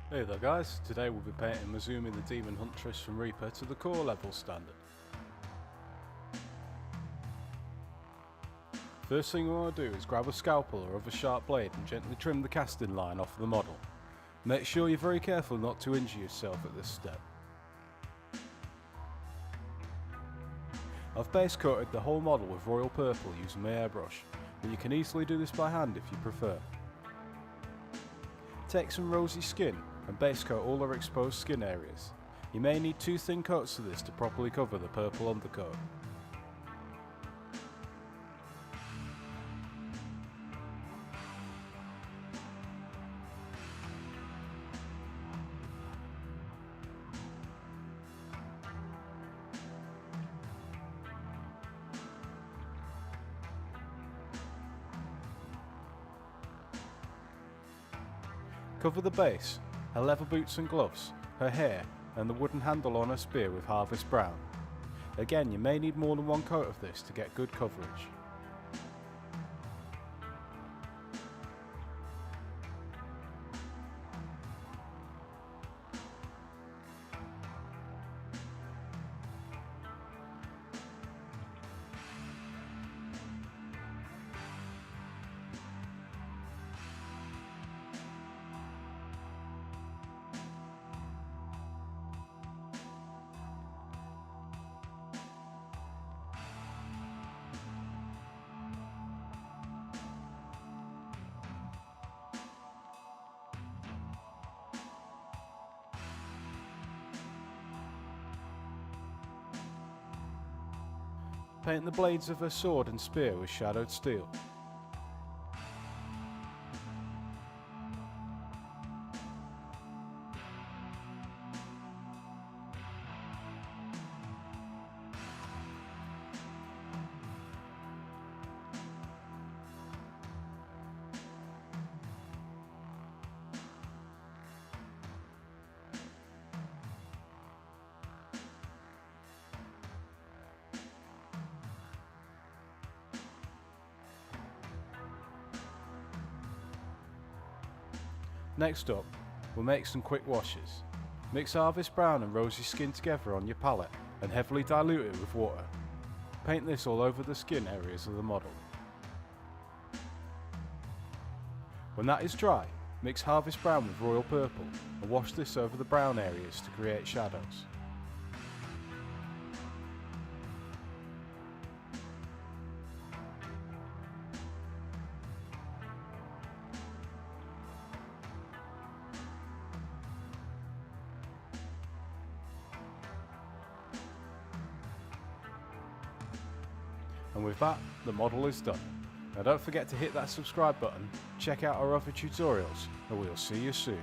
Hey there guys, today we'll be painting Masumi the Demon Huntress from Reaper to the core level standard. First thing we want to do is grab a scalpel or other sharp blade and gently trim the casting line off the model. Make sure you're very careful not to injure yourself at this step. I've base coated the whole model with royal purple using my airbrush, but you can easily do this by hand if you prefer. Take some Rosy skin and base coat all our exposed skin areas. You may need 2 thin coats of this to properly cover the purple undercoat. Cover the base, her leather boots and gloves, her hair and the wooden handle on her spear with harvest brown. Again, you may need more than 1 coat of this to get good coverage. Paint the blades of her sword and spear with shadowed steel. Next up, we'll make some quick washes. Mix harvest brown and rosy skin together on your palette and heavily dilute it with water. Paint this all over the skin areas of the model. When that is dry, mix harvest brown with royal purple and wash this over the brown areas to create shadows. And with that, the model is done. Now don't forget to hit that subscribe button, check out our other tutorials, and we'll see you soon.